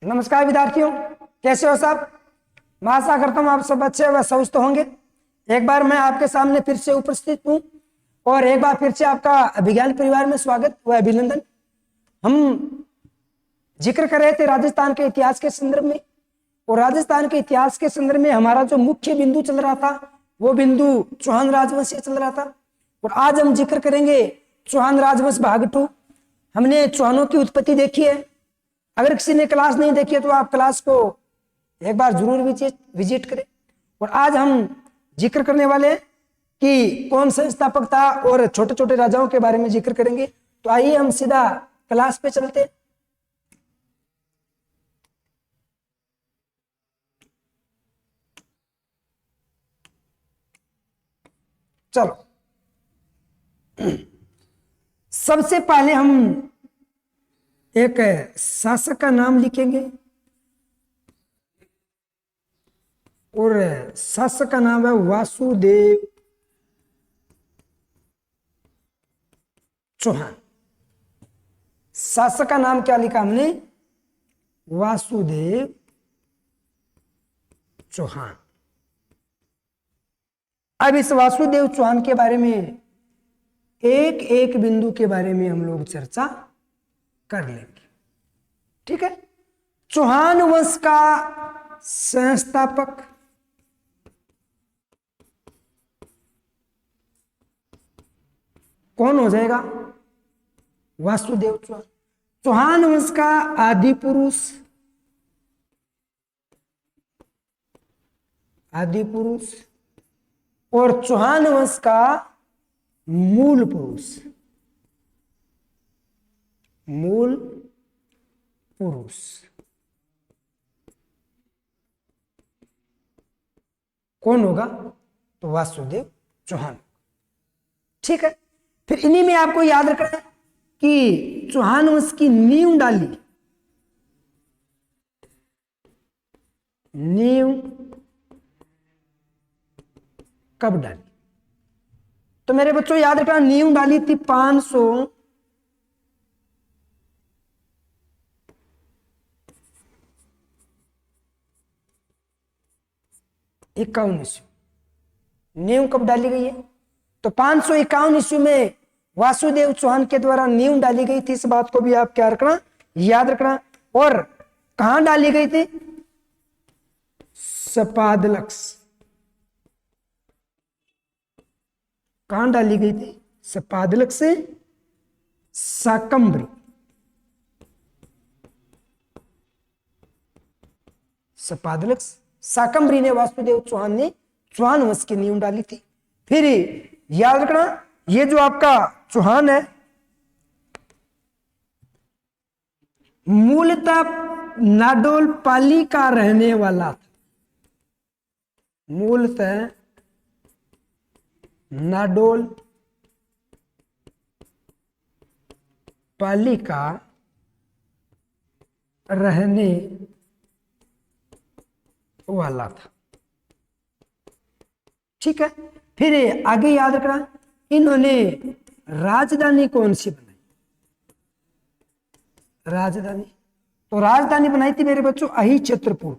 नमस्कार विद्यार्थियों, कैसे हो सब। मैं आशा करता हूँ आप सब अच्छे व स्वस्थ होंगे। एक बार मैं आपके सामने फिर से उपस्थित हूँ और एक बार फिर से आपका विज्ञान परिवार में स्वागत व अभिनंदन। हम जिक्र कर रहे थे राजस्थान के इतिहास के संदर्भ में, और राजस्थान के इतिहास के संदर्भ में हमारा जो मुख्य बिंदु चल रहा था वो बिंदु चौहान राजवंश से चल रहा था। और आज हम जिक्र करेंगे चौहान राजवंश भाग 2। हमने चौहानों की उत्पत्ति देखी है। अगर किसी ने क्लास नहीं देखी है तो आप क्लास को एक बार जरूर विजिट करें। और आज हम जिक्र करने वाले हैं कि कौन संस्थापक था और छोटे छोटे राजाओं के बारे में जिक्र करेंगे। तो आइए हम सीधा क्लास पे चलते हैं। चलो, सबसे पहले हम एक शासक का नाम लिखेंगे और शासक का नाम है वासुदेव चौहान। शासक का नाम क्या लिखा हमने? वासुदेव चौहान। अब इस वासुदेव चौहान के बारे में एक एक बिंदु के बारे में हम लोग चर्चा कर लेंगे, ठीक है। चौहान वंश का संस्थापक कौन हो जाएगा? वासुदेव चौहान। चौहान वंश का आदि पुरुष और चौहान वंश का मूल पुरुष कौन होगा? तो वासुदेव चौहान, ठीक है। फिर इन्हीं में आपको याद रखना है कि चौहान वंश की नींव कब डाली? तो मेरे बच्चों याद रखना, नींव डाली थी 551 ईस्वी। नींव कब डाली गई है? तो 551 ईस्वी में वासुदेव चौहान के द्वारा नींव डाली गई थी। इस बात को भी आप क्या रखना, याद रखना। और कहां डाली गई थी? सपादलक्स। कहां डाली गई थी? सपादलक से साकंबरी। सपादलक साकंबरी ने वासुदेव चौहान ने चौहान वंश की नींव डाली थी। फिर याद रखना, ये जो आपका चौहान है मूलतः नाडोल पाली का रहने वाला था। मूलतः नाडोल पाली का रहने वाला था, ठीक है। फिर आगे याद रखना, इन्होंने राजधानी कौन सी बनाई? राजधानी तो राजधानी बनाई थी मेरे बच्चों अहिछत्रपुर।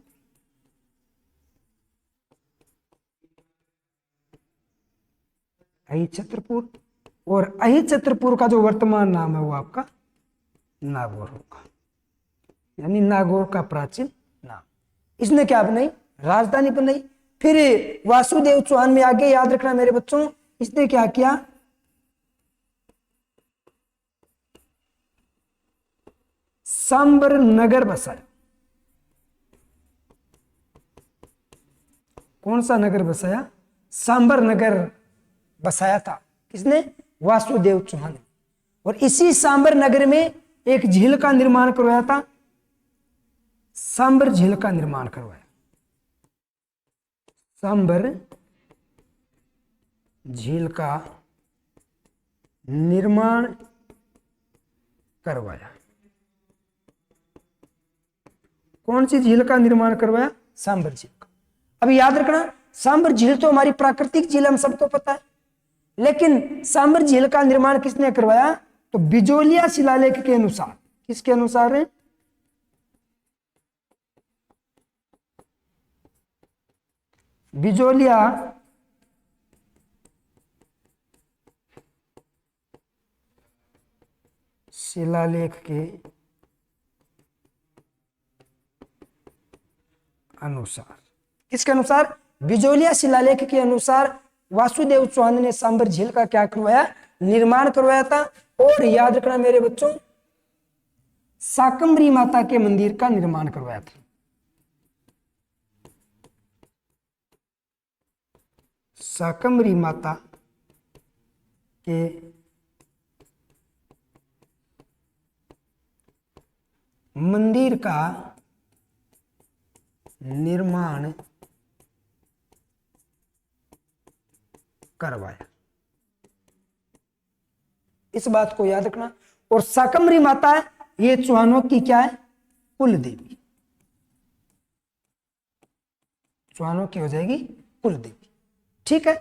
अहिछत्रपुर, और अहिछत्रपुर का जो वर्तमान नाम है वो आपका नागौर होगा, यानी नागौर का प्राचीन नाम। इसने क्या बनाई? राजधानी बनाई। फिर वासुदेव चौहान में आगे याद रखना मेरे बच्चों, इसने क्या किया? सांबर नगर बसाया। कौन सा नगर बसाया? सांबर नगर बसाया था। किसने? वासुदेव चौहान ने। और इसी सांबर नगर में एक झील का निर्माण करवाया था। सांबर झील का निर्माण करवाया। सांबर झील का निर्माण करवाया। कौन सी झील का निर्माण करवाया? सांबर झील का। अब याद रखना, सांबर झील तो हमारी प्राकृतिक झील हम सबको पता है, लेकिन सांबर झील का निर्माण किसने करवाया? तो बिजोलिया शिलालेख के अनुसार। किसके अनुसार है? बिजोलिया शिलालेख के अनुसार, किसके अनुसार? बिजोलिया शिलालेख के अनुसार वासुदेव चौहान ने सांबर झील का क्या करवाया? निर्माण करवाया था। और याद रखना मेरे बच्चों, शाकंभरी माता के मंदिर का निर्माण करवाया था। शाकंभरी माता के मंदिर का निर्माण करवाया, इस बात को याद रखना। और शाकंभरी माता है, ये चौहानों की क्या है? कुल देवी, चौहानों की हो जाएगी कुल देवी। ठीक है,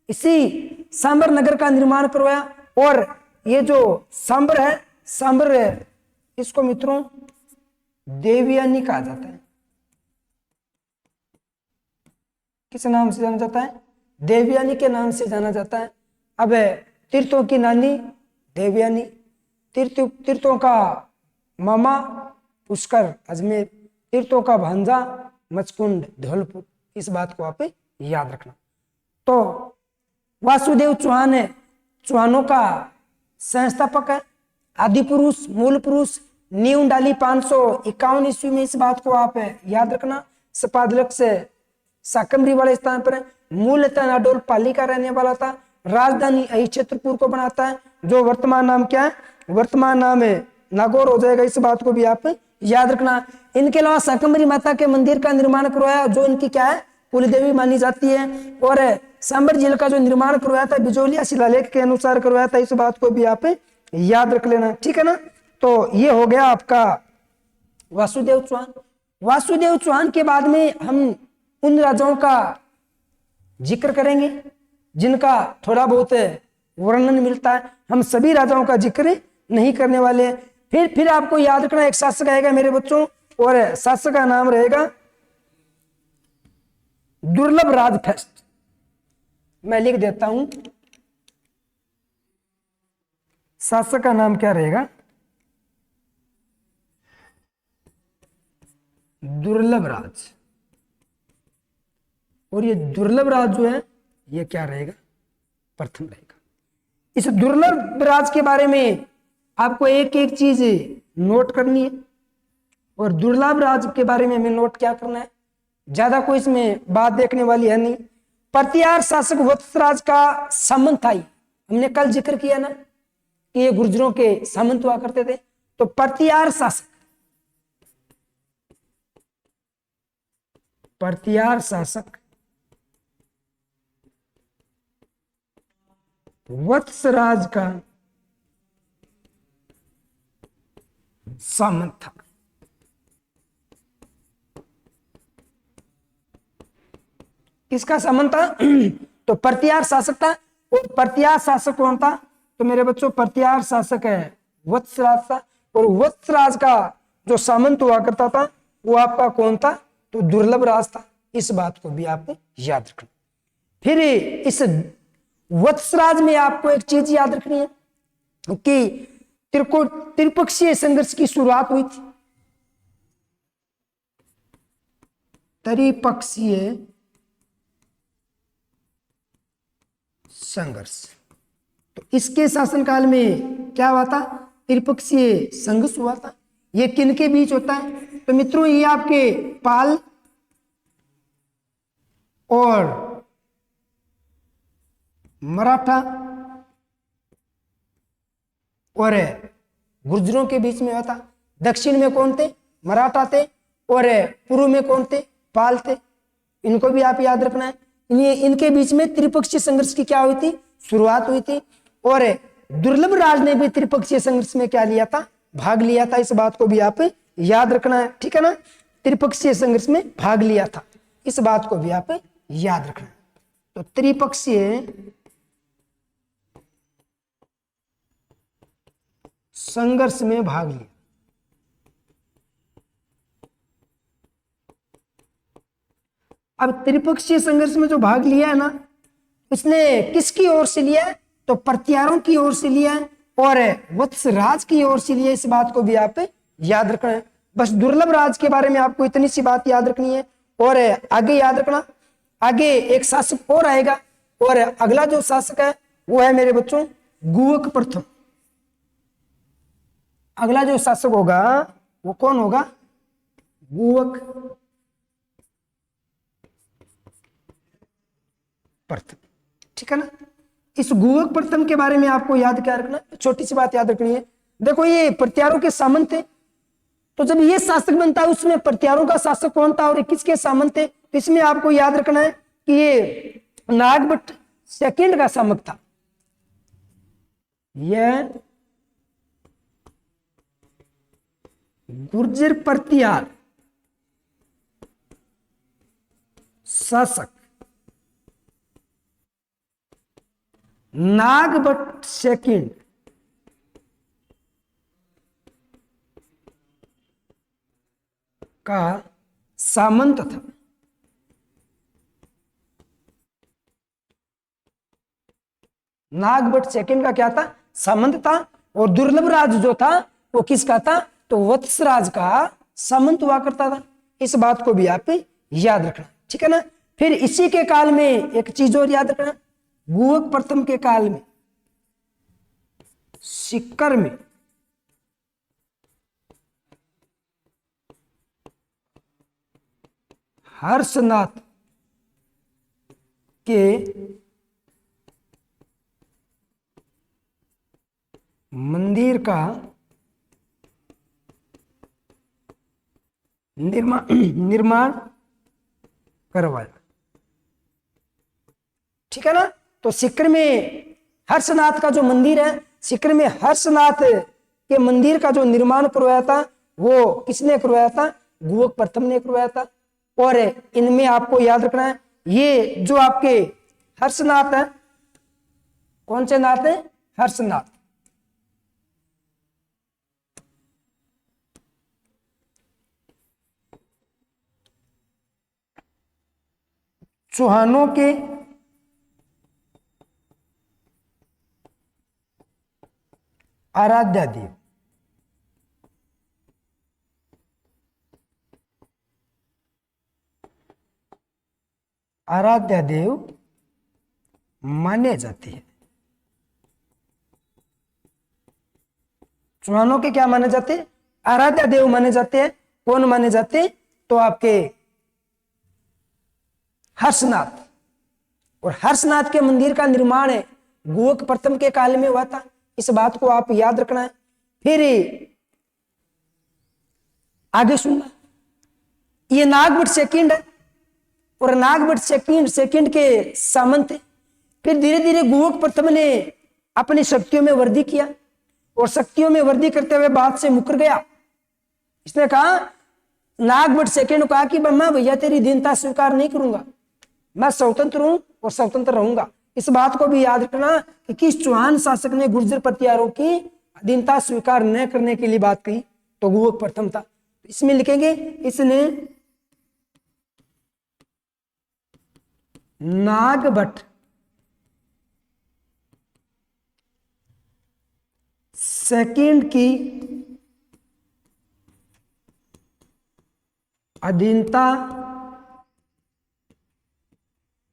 इसी सांबर नगर का निर्माण करवाया। और ये जो सांबर है, सांबर इसको मित्रों देवयानी कहा जाता है। किस नाम से जाना जाता है? देवयानी के नाम से जाना जाता है। अब तीर्थों की नानी देवयानी, तीर्थों का मामा पुष्कर अजमेर, तीर्थों का भांजा मचकुंड धौलपुर, इस बात को आप याद रखना। तो वासुदेव चौहान है, चौहानों का संस्थापक है, आदि पुरुष, मूल पुरुष, नींव डाली 551 ईस्वी में, इस बात को आप याद रखना। सपादलक से शाकंभरी वाले स्थान पर है। मूलतः नाडोल पाली का रहने वाला था। राजधानी अहिच्छत्रपुर को बनाता है, जो वर्तमान नाम क्या है? वर्तमान नाम है नागौर हो जाएगा, इस बात को भी आप याद रखना। इनके अलावा शाकंभरी माता के मंदिर का निर्माण करवाया, जो इनकी क्या है? कुलदेवी मानी जाती है। और सांबर झील का जो निर्माण करवाया था बिजोलिया शिलालेख के अनुसार करवाया था, इस बात को भी आप याद रख लेना। ठीक है ना? तो ये हो गया आपका वासुदेव चौहान। वासुदेव चौहान के बाद में हम उन राजाओं का जिक्र करेंगे जिनका थोड़ा बहुत वर्णन मिलता है। हम सभी राजाओं का जिक्र नहीं करने वाले। फिर आपको याद रखना, एक शासक आएगा मेरे बच्चों, और शासक का नाम रहेगा दुर्लभ राज फर्स्ट। मैं लिख देता हूं, शासक का नाम क्या रहेगा? दुर्लभ राज। और ये दुर्लभ राज जो है ये क्या रहेगा? प्रथम रहेगा। इस दुर्लभ राज के बारे में आपको एक एक चीज नोट करनी है। और दुर्लभ राज के बारे में हमें नोट क्या करना है? ज्यादा कोई इसमें बात देखने वाली है नहीं। प्रतिहार शासक वत्सराज का सामंत था। हमने कल जिक्र किया ना कि ये गुर्जरों के सामंत हुआ करते थे। तो प्रतिहार शासक, प्रतिहार शासक वत्सराज का सामंत था। किसका सामंत था? तो प्रतिहार शासक था। और प्रतिहार शासक कौन था? तो मेरे बच्चों प्रतिहार शासक है वत्सराज था। और वत्सराज का जो सामंत हुआ करता था वो आपका कौन था? तो दुर्लभ राज था। इस बात को भी आप याद रखना। फिर इस वत्सराज में आपको एक चीज याद रखनी है कि त्रिपक्षीय संघर्ष की शुरुआत हुई थी। त्रिपक्षीय संघर्ष, तो इसके शासनकाल में क्या हुआ था? त्रिपक्षीय संघर्ष हुआ था। ये किनके बीच होता है? तो मित्रों ये आपके पाल और मराठा और गुर्जरों के बीच में हुआ था। दक्षिण में कौन थे? मराठा थे। और पूर्व में कौन थे? पाल थे। इनको भी आप याद रखना है। इनके बीच में त्रिपक्षीय संघर्ष की क्या हुई थी? शुरुआत हुई थी। और दुर्लभ राज ने भी त्रिपक्षीय संघर्ष में क्या लिया था? भाग लिया था। इस बात को भी आप याद रखना है। ठीक है ना? त्रिपक्षीय संघर्ष में भाग लिया था, इस बात को भी आप याद रखना है। तो त्रिपक्षीय संघर्ष में भाग लिया। अब त्रिपक्षीय संघर्ष में जो भाग लिया है ना, उसने किसकी ओर से लिया है? तो प्रत्यारों की ओर से लिया है और वत्सराज की ओर से लिया। इस बात को भी आप याद रखना है। बस दुर्लभ राज के बारे में आपको इतनी सी बात याद रखनी है और आगे याद रखना, आगे एक शासक और आएगा और अगला जो शासक है वो है मेरे बच्चों गुहक प्रथम। अगला जो शासक होगा वो कौन होगा? गुहक प्रथम। ठीक है ना। इस गुहक प्रथम के बारे में आपको याद क्या रखना, छोटी सी बात याद रखनी है। देखो ये प्रत्यारों के सामंत थे, तो जब ये शासक बनता है उसमें प्रत्यारों का शासक कौन था और किसके सामंत थे? तो इसमें आपको याद रखना है कि ये नागभट्ट सेकंड का सामक था। यह गुर्जर प्रत्यार शासक नागभट्ट सेकंड का सामंत था। नागभट्ट सेकंड का क्या था? सामंत था। और दुर्लभ राज जो था वो किसका था? तो वत्सराज का सामंत हुआ करता था। इस बात को भी आप याद रखना। ठीक है ना। फिर इसी के काल में एक चीज और याद रखना, गुहक प्रथम के काल में सिक्कर में हर्षनाथ के मंदिर का निर्माण करवाया। ठीक है ना। तो सिक्कर में हर्षनाथ का जो मंदिर है, सिक्कर में हर्षनाथ के मंदिर का जो निर्माण करवाया था वो किसने करवाया था? गुहक प्रथम ने करवाया था। और इनमें आपको याद रखना है, ये जो आपके हर्षनाथ है, कौन से नाथ है? हर्षनाथ। चौहानों के आराध्य देव। आराध्य देव माने जाते हैं। चौहानों के क्या माने जाते हैं? आराध्य देव माने जाते हैं। कौन माने जाते हैं? तो आपके हर्षनाथ। और हर्षनाथ के मंदिर का निर्माण है गुहक प्रथम के काल में हुआ था। इस बात को आप याद रखना है। फिर आगे सुनना, ये नागभट्ट सेकंड है और नागभट्ट सेकंड के सामंत है। फिर धीरे धीरे गुहक प्रथम ने अपनी शक्तियों में वृद्धि किया और शक्तियों में वृद्धि करते हुए बात से मुकर गया। इसने कहा, नागभट्ट सेकंड को कहा कि मैं भैया तेरी दीनता स्वीकार नहीं करूंगा, मैं स्वतंत्र हूं और स्वतंत्र रहूंगा। इस बात को भी याद रखना कि किस चौहान शासक ने गुर्जर प्रत्यारों की अधीनता स्वीकार न करने के लिए बात कही? तो गुहक प्रथम था। इसमें लिखेंगे, इसने नागभट्ट सेकंड की अधीनता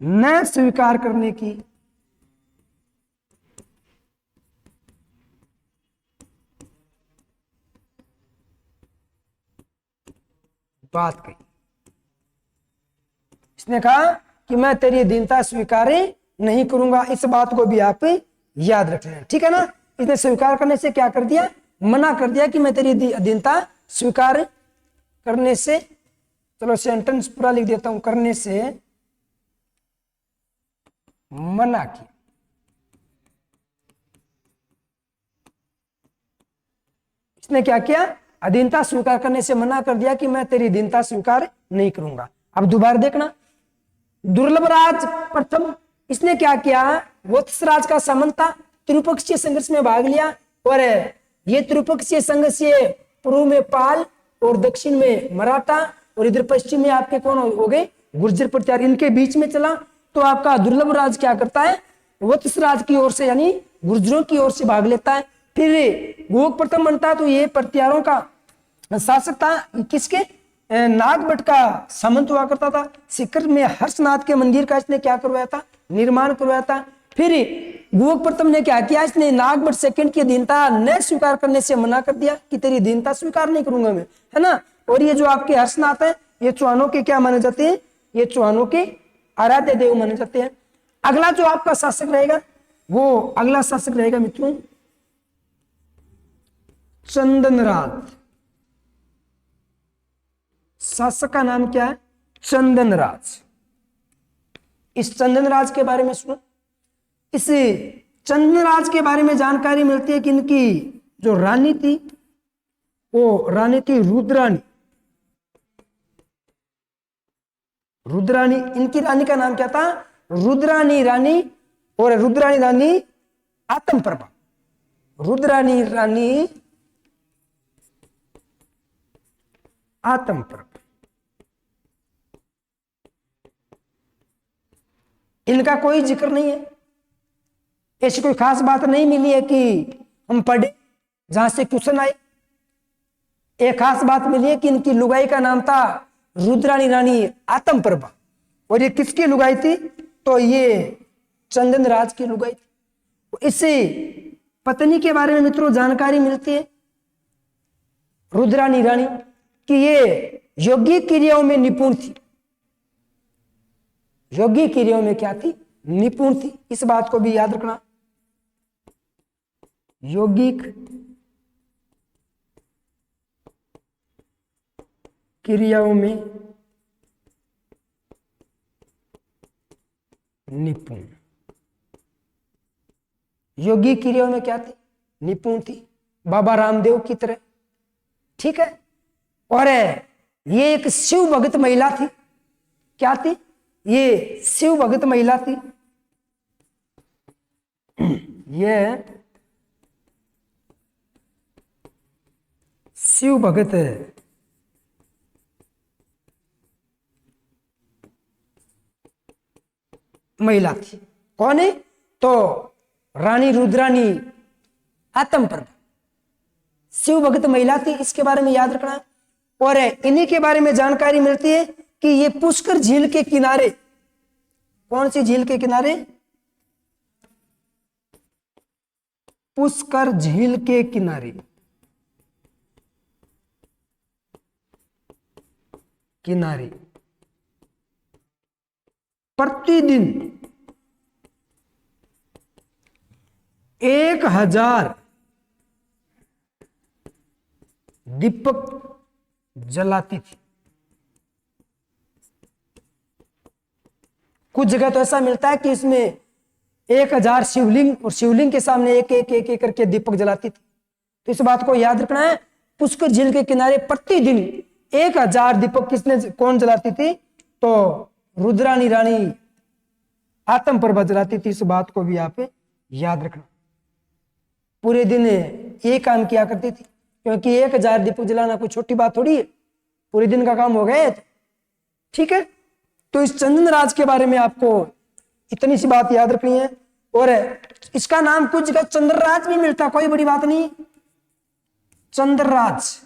न स्वीकार करने की बात कही। इसने कहा कि मैं तेरी अधीनता स्वीकार नहीं करूंगा। इस बात को भी आप याद रखना है। ठीक है ना। इसने स्वीकार करने से क्या कर दिया? मना कर दिया कि मैं तेरी अधीनता स्वीकार करने से, चलो सेंटेंस पूरा लिख देता हूं, करने से मना किया। इसने क्या किया? अधीनता स्वीकार करने से मना कर दिया कि मैं तेरी अधीनता स्वीकार नहीं करूंगा। अब दोबारा देखना, दुर्लभ राज प्रथम, इसने क्या किया? वत्सराज का सामंत था, त्रिपक्षीय संघर्ष में भाग लिया और ये त्रिपक्षीय संघर्ष पूर्व में पाल और दक्षिण में मराठा और इधर पश्चिम में आपके कौन हो गए? गुर्जर प्रतिहार इनके बीच में चला तो आपका दुर्लभ राज क्या करता है, वत्स राज की ओर से यानी गुर्जरों की ओर से भाग लेता है। फिर गोक प्रथम बनता है तो ये प्रतिहारों का शासक था। किसके, नागभट्ट का सामंत हुआ करता था। सीकर में हर्षनाथ के मंदिर का इसने क्या करवाया था, निर्माण करवाया था। फिर गोक प्रथम ने क्या किया, इसने नागभट्ट सेकंड की अधीनता न स्वीकार करने से मना कर दिया कि तेरी अधीनता स्वीकार नहीं करूंगा मैं, है ना। और ये जो आपके हर्षनाथ है ये चौहानों के क्या माने जाते हैं, ये चौहानों के आराध्य देव माने जाते हैं। अगला जो आपका शासक रहेगा वो अगला शासक रहेगा मित्रों चंदनराज। शासक का नाम क्या है, चंदनराज। इस चंदनराज के बारे में सुनो। इस चंदनराज के बारे में जानकारी मिलती है कि इनकी जो रानी थी वो रानी थी रुद्राणी। रुद्राणी, इनकी रानी का नाम क्या था, रुद्राणी रानी। और रुद्राणी रानी आत्मप्रभा, रुद्राणी रानी आत्मप्रभा। इनका कोई जिक्र नहीं है, ऐसी कोई खास बात नहीं मिली है कि हम पढ़े जहां से क्वेश्चन आए। एक खास बात मिली है कि इनकी लुगाई का नाम था रुद्राणी रानी आत्मप्रभा। और ये किसकी लुगाई थी, तो ये चंदनराज की लुगाई थी। इससे पत्नी के बारे में मित्रों जानकारी मिलती है रुद्राणी रानी कि ये योगी क्रियाओं में निपुण थी। योगी क्रियाओं में क्या थी, निपुण थी। इस बात को भी याद रखना, योगिक क्रियाओं में निपुण। योगी क्रियाओं में क्या थी, निपुण थी, बाबा रामदेव की तरह, ठीक है। और ये एक शिव भगत महिला थी। क्या थी, ये शिव भगत महिला थी। ये शिव भगत महिला थी। कौन है, तो रानी रुद्राणी आत्मप्रभा शिव भगत महिला थी। इसके बारे में याद रखना। और इन्हीं के बारे में जानकारी मिलती है कि ये पुष्कर झील के किनारे, कौन सी झील के किनारे, पुष्कर झील के किनारे, किनारे प्रतिदिन 1000 दीपक जलाती थी। कुछ जगह तो ऐसा मिलता है कि इसमें 1000 शिवलिंग और शिवलिंग के सामने एक एक एक एक करके दीपक जलाती थी। तो इस बात को याद रखना है, पुष्कर झील के किनारे प्रतिदिन 1000 दीपक किसने, कौन जलाती थी, तो रुद्राणी रानी आत्मप्रभा जलाती थी। इस बात को भी आप याद रखना। पूरे दिन ये काम किया करती थी, क्योंकि 1000 दीपक जलाना कोई छोटी बात थोड़ी है, पूरे दिन का काम हो गया है, ठीक है। तो इस चंदनराज के बारे में आपको इतनी सी बात याद रखनी है। और इसका नाम कुछ जगह चंद्रराज भी मिलता, कोई बड़ी बात नहीं, चंद्रराज।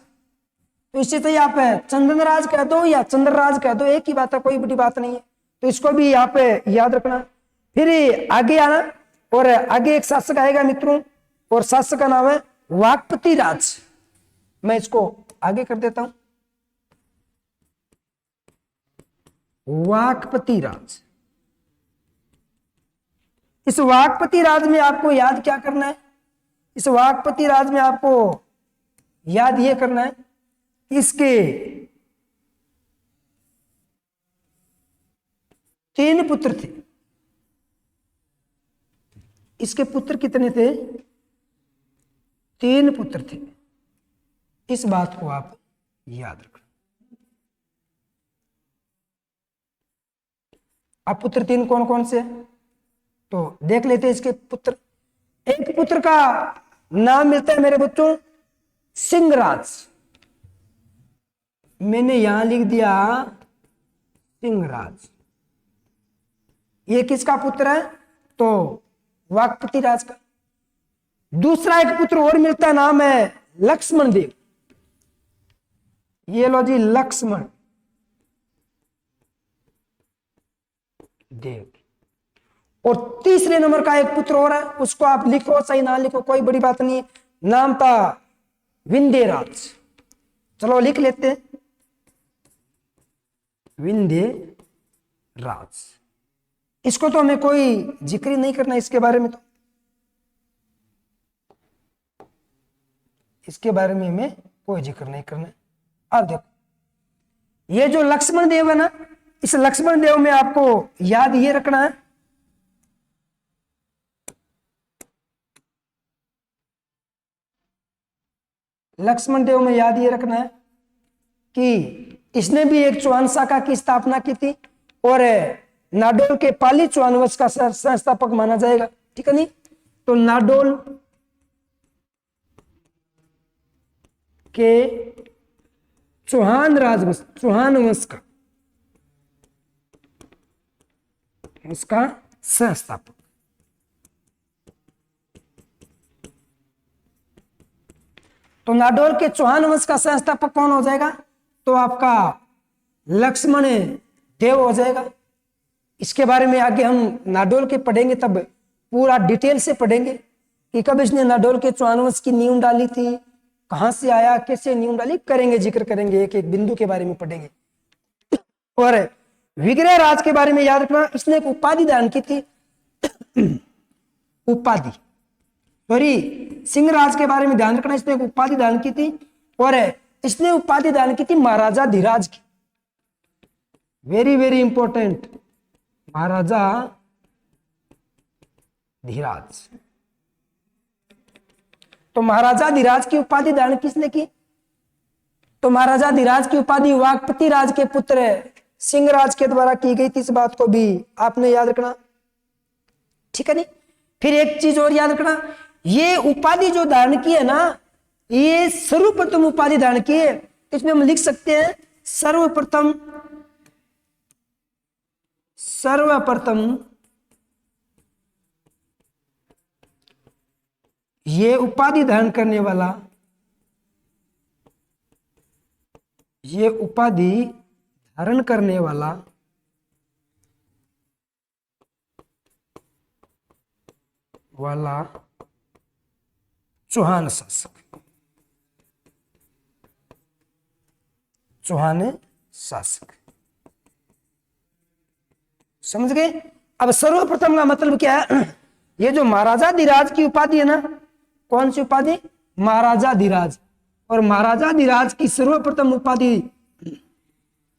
तो इससे तो आप चंदनराज कह दो या चंद्रराज कह दो, एक ही बात है, कोई बड़ी बात नहीं है। तो इसको भी आप याद रखना। फिर आगे आना, और आगे एक शासक आएगा मित्रों, और शासक का नाम है वाकपति राज। मैं इसको आगे कर देता हूं, वाकपति राज। इस वाकपति राज में आपको याद क्या करना है, इस वाकपति राज में आपको याद ये करना है, इसके 3 पुत्र थे। इसके पुत्र कितने थे, 3 पुत्र थे। इस बात को आप याद रखना। अब पुत्र 3 कौन कौन से, तो देख लेते हैं इसके पुत्र। एक पुत्र का नाम मिलता है मेरे बच्चों सिंहराज। मैंने यहां लिख दिया सिंहराज। ये किसका पुत्र है? तो वाकपति राज का। दूसरा एक पुत्र और मिलता है, नाम है लक्ष्मण देव। ये लो जी, लक्ष्मण देव। और तीसरे नंबर का एक पुत्र और है, उसको आप लिखो चाहे ना लिखो कोई बड़ी बात नहीं, नाम था विंध्यराज। चलो लिख लेते हैं, विंध्यराज। इसको तो हमें कोई जिक्र ही नहीं करना इसके बारे में, तो इसके बारे में हमें कोई जिक्र नहीं करना। अब देखो, ये जो लक्ष्मण देव है ना, इस लक्ष्मण देव में आपको याद ये रखना है, लक्ष्मण देव में याद ये रखना है कि इसने भी एक चौहान शाखा की स्थापना की थी और नाडोल के पाली चौहान वंश का संस्थापक माना जाएगा। ठीक है नहीं? तो नाडोल के चौहान राजवंश, चौहान वंश का उसका संस्थापक। तो नाडोल के चौहान वंश का संस्थापक कौन हो जाएगा? तो आपका लक्ष्मण देव हो जाएगा। इसके बारे में आगे हम नाडोल के पढ़ेंगे, तब पूरा डिटेल से पढ़ेंगे कि कब इसने नाडोल के चौहान वंश की नींव डाली थी, कहां से आया, कैसे नींव डाली, करेंगे, जिक्र करेंगे, एक एक बिंदु के बारे में पढ़ेंगे। और विग्रह राज के बारे में याद रखना, इसने एक उपाधि दान की थी, उपाधि। सॉरी, सिंहराज के बारे में ध्यान रखना, इसने एक उपाधि दान की थी और इसने उपाधि दान की थी महाराजा धीराज की। वेरी वेरी इंपॉर्टेंट, महाराजा धीराज। तो महाराजा धीराज की उपाधि दान किसने की? तो महाराजा धीराज की उपाधि वाकपति राज के पुत्र सिंहराज के द्वारा की गई थी। इस बात को भी आपने याद रखना। ठीक है नहीं? फिर एक चीज और याद रखना, ये उपाधि जो धारण की है ना, ये सर्वप्रथम उपाधि धारण की है। इसमें हम लिख सकते हैं सर्वप्रथम, सर्वप्रथम ये उपाधि धारण करने वाला, ये उपाधि धारण करने वाला चौहान शासक, चौहान शासक। समझ गए? अब सर्वप्रथम का मतलब क्या है? ये जो महाराजा धीराज की उपाधि है ना, कौन सी उपाधि? महाराजा धीराज। और महाराजा धीराज की सर्वप्रथम उपाधि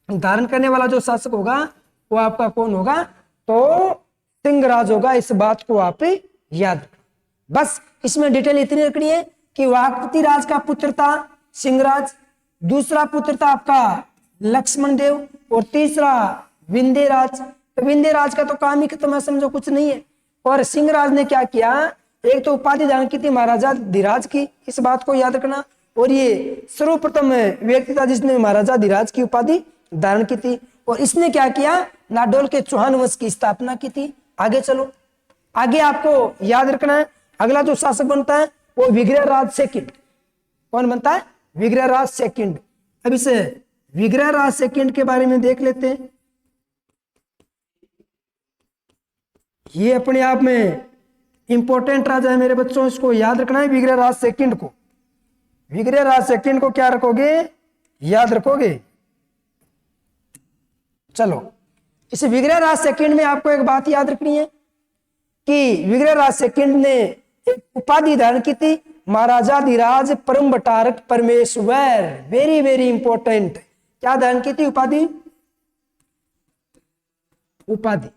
धारण करने वाला जो शासक होगा वो आपका कौन होगा? तो सिंहराज होगा। इस बात को आप याद, बस इसमें डिटेल इतनी रखनी है कि वाकपति राज का पुत्र था सिंहराज, दूसरा पुत्र था आपका लक्ष्मण देव और तीसरा विंध्यराज। तो विंध्यराज का तो काम ही खत्म है, समझो कुछ नहीं है। और सिंहराज ने क्या किया? एक तो उपाधि धारण की थी महाराजा धीराज की, इस बात को याद रखना। और ये सर्वप्रथम व्यक्ति था जिसने महाराजा धीराज की उपाधि धारण की थी। और इसने क्या किया? नाडोल के चौहान वंश की स्थापना की थी। आगे चलो, आगे आपको याद रखना है, अगला जो शासक बनता है वो विग्रह राज सेकंड। कौन बनता है? विग्रह राज सेकंड। अब इस विग्रह राज सेकंड के बारे में देख लेते हैं। ये अपने आप में इंपॉर्टेंट राजा है मेरे बच्चों, इसको याद रखना है। विग्रह राज सेकंड को, विग्रह राज सेकंड को क्या रखोगे? याद रखोगे। चलो, इस विग्रह राज सेकंड में आपको एक बात याद रखनी है कि विग्रह राज सेकंड ने एक उपाधि धारण की थी महाराजा धीराज परम बटारक परमेश्वर। वेरी वेरी इंपॉर्टेंट, क्या धारण की थी उपाधि? उपाधि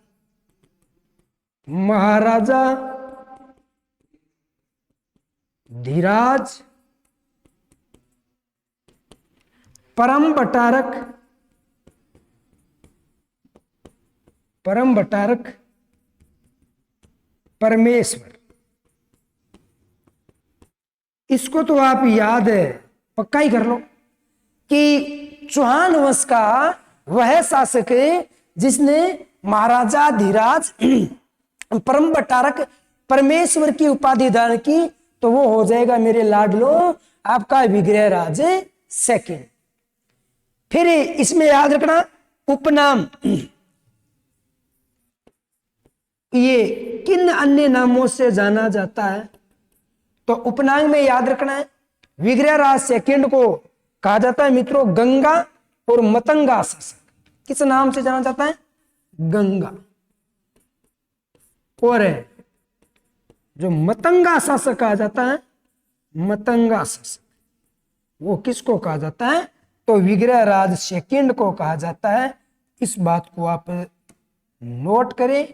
महाराजा धीराज परम बटारक, परम बटारक परमेश्वर। इसको तो आप याद है, पक्का ही कर लो कि चौहान वंश का वह शासक जिसने महाराजा धीराज परम बटारक परमेश्वर की उपाधि धारण की, तो वो हो जाएगा मेरे लाडलो आपका विग्रह राज सेकंड। फिर इसमें याद रखना उपनाम, ये किन अन्य नामों से जाना जाता है, तो उपनाम में याद रखना है विग्रह राज सेकंड को कहा जाता है मित्रों गंगा और मतंगा शासक। किस नाम से जाना जाता है? गंगा। और जो मतंगा शासक कहा जाता है, मतंगा शासक, वो किसको कहा जाता है? तो विग्रह राज सेकंड को कहा जाता है। इस बात को आप नोट करें,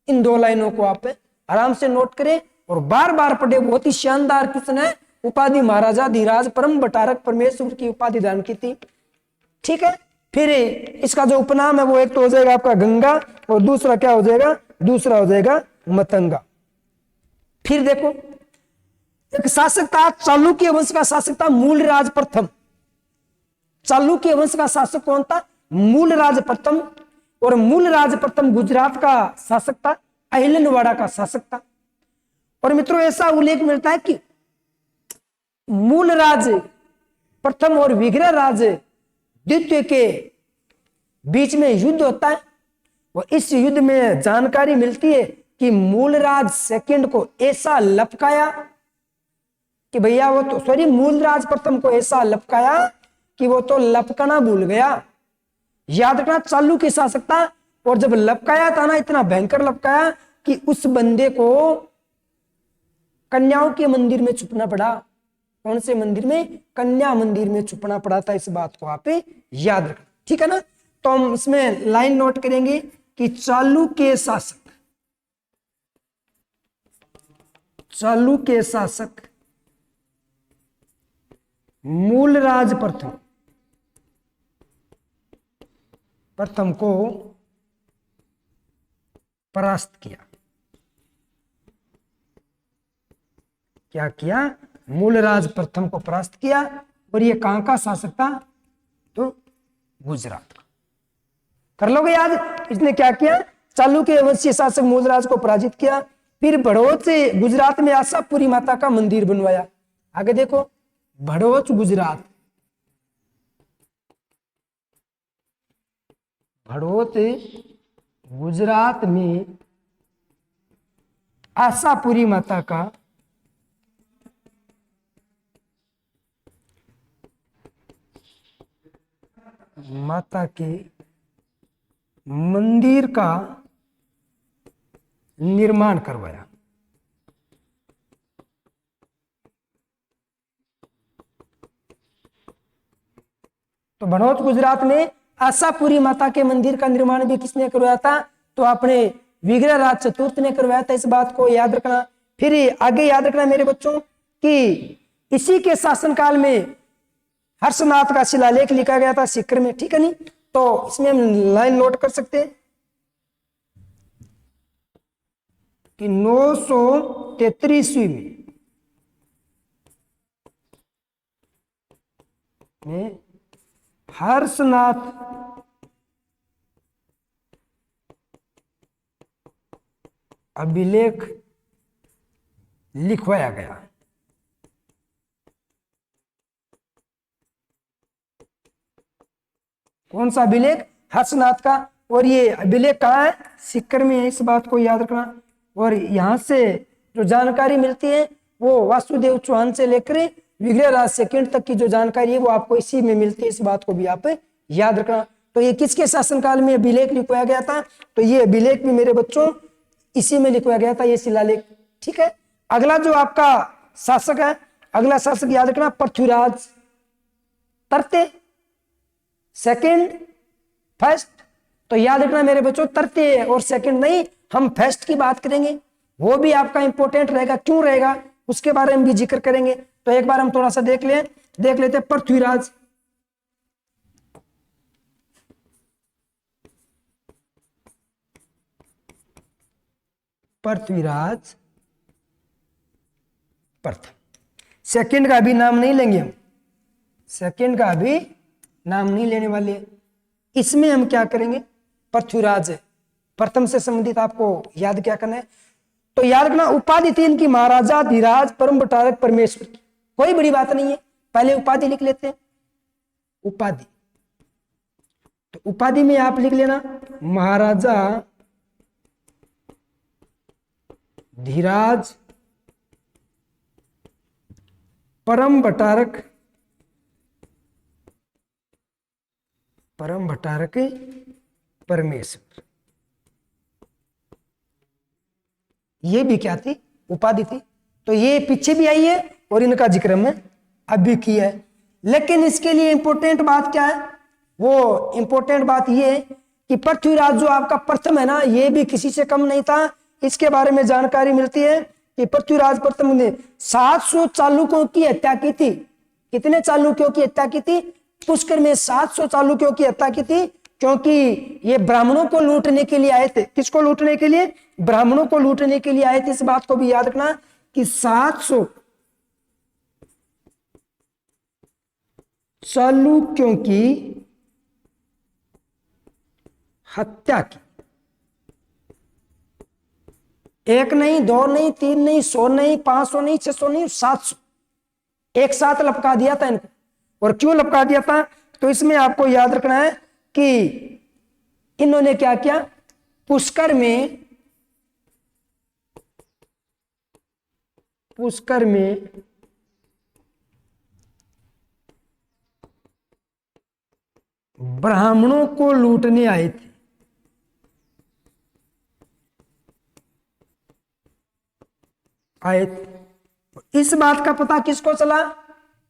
इन दो लाइनों को आप आराम से नोट करें और बार बार पढ़े। बहुत ही शानदार किसने उपाधि महाराजा धीराज परम बटारक परमेश्वर की उपाधि दान की थी। ठीक है, फिर इसका जो उपनाम है वो एक तो हो जाएगा आपका गंगा और दूसरा क्या हो जाएगा? दूसरा हो जाएगा मतंगा। फिर देखो एक शासक था चालुक्य वंश का शासक था मूलराज प्रथम। चालुक्य वंश का शासक कौन था? मूलराज प्रथम। और मूलराज प्रथम गुजरात का शासक था, अहिलनवाड़ा का शासक था। और मित्रों ऐसा उल्लेख मिलता है कि मूलराज प्रथम और विग्रह राज द्वितीय के बीच में युद्ध होता है। और इस युद्ध में जानकारी मिलती है कि मूलराज सेकंड को ऐसा लपकाया कि भैया वो तो सॉरी मूलराज प्रथम को ऐसा लपकाया कि वो तो लपकना भूल गया। याद रखना चालू के शासक था और जब लपकाया था ना, इतना भयंकर लपकाया कि उस बंदे को कन्याओं के मंदिर में छुपना पड़ा। कौन से मंदिर में? कन्या मंदिर में छुपना पड़ा था। इस बात को आप याद रखना, ठीक है ना। तो हम इसमें लाइन नोट करेंगे कि चालुक्य शासक, चालुक्य शासक मूलराज प्रथम को परास्त किया। क्या किया? मूलराज प्रथम को परास्त किया। और ये कहां का शासक था? तो गुजरात का। कर लोगे याद? इसने क्या किया? चालुक्य वंशीय शासक मूलराज को पराजित किया। फिर भड़ोच से गुजरात में आशापुरी माता का मंदिर बनवाया। आगे देखो, भड़ोच गुजरात, भड़ोच गुजरात में आशापुरी माता का के मंदिर का निर्माण करवाया। तो भड़ोच गुजरात में आशापुरी माता के मंदिर का निर्माण भी किसने करवाया था? तो आपने विग्रह राज चतुर्थ ने करवाया था। इस बात को याद रखना। फिर आगे याद रखना मेरे बच्चों कि इसी के शासनकाल में हर्षनाथ का शिलालेख लिखा गया था सीकर में, ठीक है नहीं? तो इसमें हम लाइन नोट कर सकते हैं कि 933 में हर्षनाथ अभिलेख लिखवाया गया। कौन सा अभिलेख? हर्षनाथ का। और ये अभिलेख कहाँ है? सीकर में है। इस बात को याद रखना। और यहां से जो जानकारी मिलती है वो वासुदेव चौहान से लेकर विग्रह राज सेकंड तक की जो जानकारी है वो आपको इसी में मिलती है। इस बात को भी आप याद रखना। तो ये किसके शासनकाल में अभिलेख लिखवाया गया था? तो ये अभिलेख भी मेरे बच्चों इसी में लिखवाया गया था, ये शिलालेख, ठीक है। अगला जो आपका शासक है, अगला शासक याद रखना पृथ्वीराज तरते सेकंड फर्स्ट। तो याद रखना मेरे बच्चों तरते और सेकंड नहीं, हम फर्स्ट की बात करेंगे। वो भी आपका इंपॉर्टेंट रहेगा। क्यों रहेगा उसके बारे में भी जिक्र करेंगे। तो एक बार हम थोड़ा सा देख लेते हैं पृथ्वीराज। पृथ्वीराज प्रथम। सेकंड का भी नाम नहीं लेंगे हम, सेकंड का भी नाम नहीं लेने वाले। इसमें हम क्या करेंगे? पृथ्वीराज प्रथम से संबंधित आपको याद क्या करना है? तो याद रखना उपाधि थी इनकी महाराजा धीराज परम बटारक परमेश्वर की। कोई बड़ी बात नहीं है, पहले उपाधि लिख लेते हैं। उपाधि, तो उपाधि में आप लिख लेना महाराजा धीराज परम बटारक परमेश्वर। ये भी क्या थी? उपाधि थी। तो ये पीछे भी आई है और इनका जिक्र में अब भी किया है। लेकिन इसके लिए इंपॉर्टेंट बात क्या है? वो इंपॉर्टेंट बात ये है कि पृथ्वीराज जो आपका प्रथम है ना, ये भी किसी से कम नहीं था। इसके बारे में जानकारी मिलती है कि पृथ्वीराज प्रथम ने 700 चालुक्यों की हत्या की थी। कितने चालुक्यों की हत्या की थी? पुष्कर में 700 चालुक्यों की हत्या की थी, क्योंकि ये ब्राह्मणों को लूटने के लिए आए थे। किसको लूटने के लिए? ब्राह्मणों को लूटने के लिए आए थे। इस बात को भी याद रखना कि 700 चालुक्यों की हत्या की। एक नहीं, दो नहीं, तीन नहीं, 100 नहीं, 500 नहीं, 600 नहीं, 700 एक साथ लपका दिया था इनको। और क्यों लपका दिया था? तो इसमें आपको याद रखना है कि इन्होंने क्या किया? पुष्कर में ब्राह्मणों को लूटने आए थे। इस बात का पता किसको चला?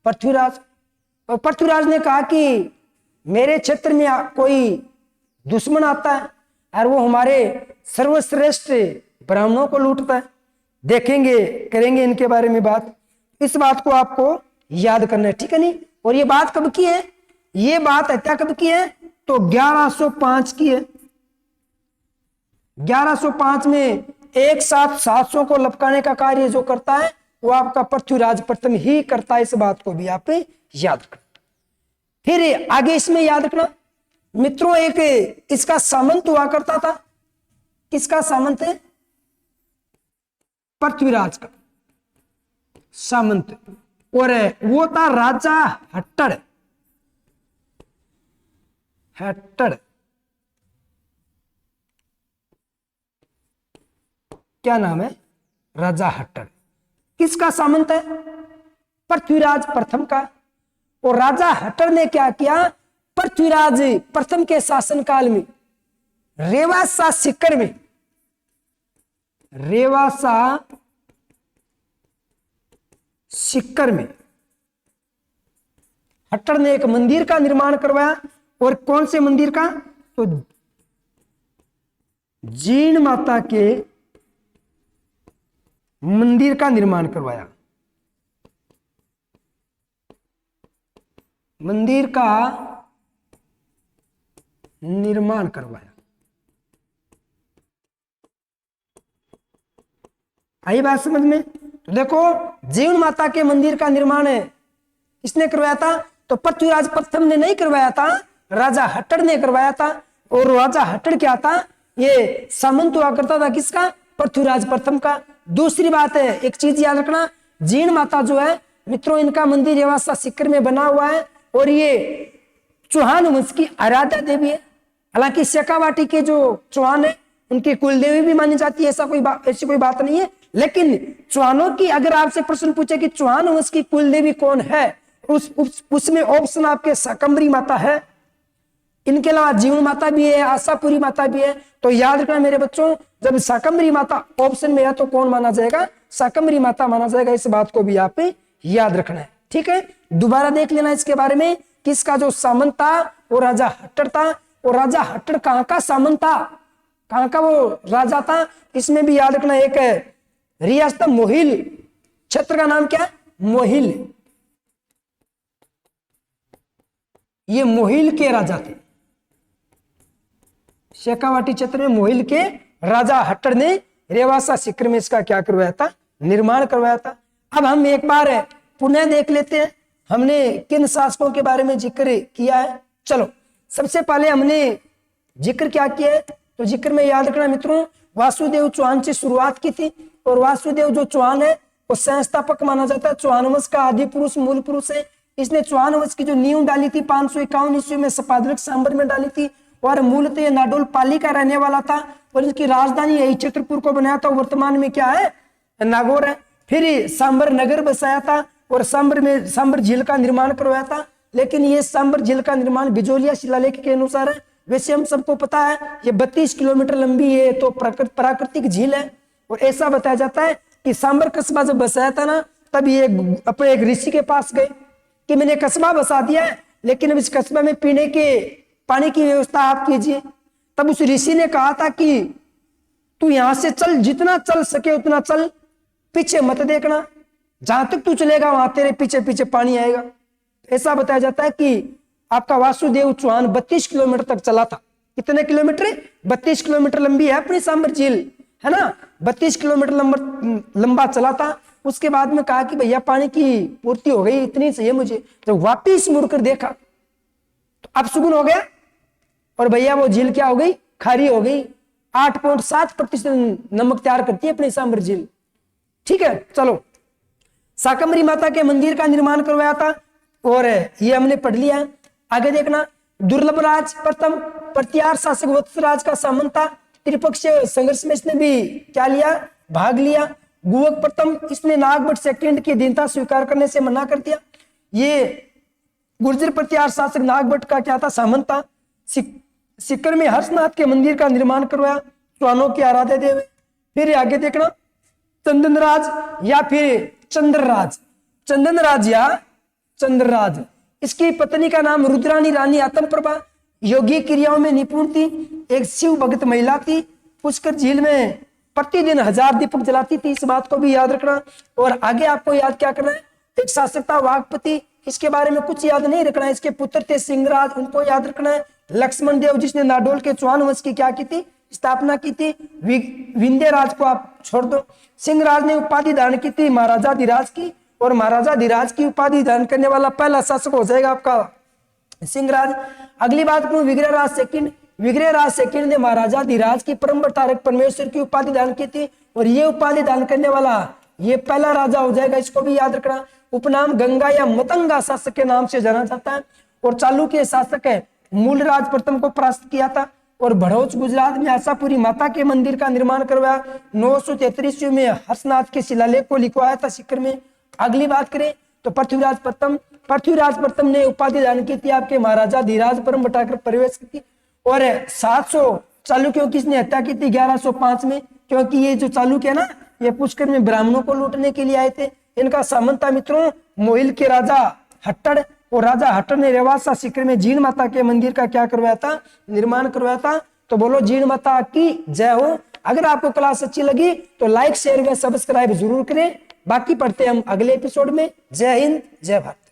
पृथ्वीराज। और पृथ्वीराज ने कहा कि मेरे क्षेत्र में कोई दुश्मन आता है और वो हमारे सर्वश्रेष्ठ ब्राह्मणों को लूटता है। देखेंगे, करेंगे इनके बारे में बात। इस बात को आपको याद करना है, ठीक है नहीं? और ये बात कब की है? ये बात हत्या कब की है? तो 1105 की है। 1105 में एक साथ 700 को लपकाने का कार्य जो करता है वो आपका पृथ्वीराज प्रथम ही करता है। इस बात को भी आप याद रखना। फिर आगे इसमें याद रखना मित्रों, एक इसका सामंत हुआ करता था। किसका सामंत है? पृथ्वीराज का सामंत। और वो था राजा हट्टड़। क्या नाम है? राजा हट्टड़। किसका सामंत है? पृथ्वीराज प्रथम का। और राजा हट्टड़ ने क्या किया? पृथ्वीराज प्रथम के शासनकाल में रेवासा सीकर में हट्टड़ ने एक मंदिर का निर्माण करवाया। और कौन से मंदिर का? तो जीण माता के मंदिर का निर्माण करवाया। मंदिर का निर्माण करवाया। आई बात समझ में? तो देखो, जीवन माता के मंदिर का निर्माण है इसने करवाया था। तो पृथ्वीराज प्रथम ने नहीं करवाया था, राजा हट्टड़ ने करवाया था। और राजा हट्टड़ क्या था? ये सामंत हुआ करता था किसका? पृथ्वीराज प्रथम का। दूसरी बात है, एक चीज याद रखना, जीण माता जो है मित्रों, इनका मंदिर रेवासा सीकर में बना हुआ है। और ये चौहान वंश की आराध्या देवी है। हालांकि शेखावाटी के जो चौहान है उनकी कुल देवी भी मानी जाती है, ऐसी कोई बात नहीं है। लेकिन चौहानों की अगर आपसे प्रश्न पूछे कि चौहान वंश की कुल देवी कौन है, उसमें ऑप्शन आपके शाकंभरी माता है। इनके अलावा जीवन माता भी है, आशापुरी माता भी है। तो याद रखना मेरे बच्चों, जब शाकंभरी माता ऑप्शन में है तो कौन माना जाएगा? शाकंभरी माता माना जाएगा। इस बात को भी आप याद रखना है, ठीक है? दोबारा देख लेना इसके बारे में। किसका जो सामंत था वो राजा हट्टड़ था। और राजा हट्टड़ कहां का सामंत था, कहां का वो राजा था? इसमें भी याद रखना, एक रियासत मोहिल, क्षेत्र का नाम क्या? मोहिल। ये मोहिल के राजा थे। शेखावाटी क्षेत्र में मोहिल के राजा हट्टड़ ने रेवासा सीकर में इसका क्या करवाया था? निर्माण करवाया था। अब हम एक बार पुनः देख लेते हैं हमने किन शासकों के बारे में जिक्र किया है। चलो, सबसे पहले हमने जिक्र क्या किया है, तो जिक्र में याद रखना मित्रों, वासुदेव चौहान से शुरुआत की थी। और वासुदेव जो चौहान है वो संस्थापक माना जाता है, चौहान वंश का आदि पुरुष, मूल पुरुष है। इसने चौहान वंश की जो नींव डाली थी 551 ईस्वी में सपाद्रक सांबर में डाली थी। और मूलतः ये नाडोल पाली का रहने वाला था और इसकी राजधानी यही चित्रपुर को बनाया था। वर्तमान में क्या है, नागौर है। फिर सांबर नगर बसाया था और सांबर झील का निर्माण करवाया था। लेकिन ये सांबर झील का निर्माण बिजोलिया शिलालेख के अनुसार है। वैसे हम सबको पता है ये 32 किलोमीटर लंबी है, तो प्राकृतिक झील है। और ऐसा बताया जाता है कि सांबर कस्बा जब बसाया था ना, तब ये अपने एक ऋषि के पास गए कि मैंने कस्बा बसा दिया है, लेकिन अब इस कस्बे में पीने के पानी की व्यवस्था आप कीजिए। तब उस ऋषि ने कहा था कि तू यहां से चल, जितना चल सके उतना चल, पीछे मत देखना, जहां तक तू चलेगा वहां तेरे पीछे पीछे पानी आएगा। ऐसा बताया जाता है कि आपका वासुदेव चौहान 32 किलोमीटर तक चला था। कितने किलोमीटर? 32 किलोमीटर लंबी है अपनी सांबर झील, है ना। 32 किलोमीटर लंबा चला था। उसके बाद में कहा कि भैया पानी की पूर्ति हो गई, इतनी चाहिए मुझे। जब वापिस मुड़कर देखा तो अब सुगुन हो गया और भैया वो झील क्या हो गई, खारी हो गई। 8.7% नमक तैयार करती है अपनी सांबर झील। ठीक है, चलो। शाकंभरी माता के मंदिर का निर्माण करवाया था और ये हमने पढ़ लिया। आगे देखना, दुर्लभ राज प्रथम प्रतिहार शासक वत्सराज का सामंत था। त्रिपक्षीय संघर्ष में इसने भी क्या लिया, भाग लिया। गुवक प्रथम, इसने नागभट्ट सेकंड की अधीनता स्वीकार करने से मना कर दिया। ये गुर्जर प्रतिहार शासक नागभट्ट का क्या था, सामंत था। सीकर में हर्षनाथ के मंदिर का निर्माण करवाया, चौहानों के आराध्य देव। फिर आगे देखना, चंदनराज या फिर चंद्रराज, चंदनराज या चंद्रराज। इसकी पत्नी का नाम रुद्रानी रानी आत्म प्रभा, योगी क्रियाओं में निपुण थी, एक शिव भक्त महिला थी। पुष्कर झील में प्रतिदिन 1000 दीपक जलाती थी, इस बात को भी याद रखना। और आगे आपको याद क्या करना है, एक शासक था वाघपति, इसके बारे में कुछ याद नहीं रखना है। इसके पुत्र थे सिंहराज, उनको याद रखना है। लक्ष्मण देव, जिसने नाडोल के चौहान वंश की क्या की थी, स्थापना की थी। विंध्य राज को आप छोड़ दो। सिंहराज ने उपाधि धारण की थी महाराजा धीराज की, और महाराजा धीराज की उपाधि धारण करने वाला पहला शासक हो जाएगा आपका सिंहराज। अगली बात करूं, विग्रहराज सेकंड। विग्रहराज सेकंड ने महाराजा धीराज की परम तारक परमेश्वर की उपाधि धारण की थी, और ये उपाधि धारण करने वाला ये पहला राजा हो जाएगा, इसको भी याद रखना। उपनाम गंगा या मतंगा शासक के नाम से जाना जाता है। और चालुक्य शासक है मूलराज प्रथम को परास्त किया था। और भड़ोच गुजरात में आशापुरी माता के मंदिर का निर्माण करवाया। 933 में हर्षनाथ के शिलालेख को लिखवाया था सीकर में। अगली बात करें तो पृथ्वीराज प्रथम ने उपाधि धारण की थी आपके महाराजा धीराज परम बटाकर प्रवेश की। और 700 चालुक्यों की इसने हत्या की थी 1105 में, क्योंकि ये जो चालुक्य है ना, ये पुष्कर में ब्राह्मणों को लूटने के लिए आए थे। इनका सामंत था मित्रों मोहिल के राजा हट्टड़, और राजा हट्टड़ ने रेवासा सीकर में जीण माता के मंदिर का क्या करवाया था, निर्माण करवाया था। तो बोलो जीण माता की जय हो। अगर आपको क्लास अच्छी लगी तो लाइक शेयर व सब्सक्राइब जरूर करें। बाकी पढ़ते हैं हम अगले एपिसोड में। जय हिंद, जय भारत।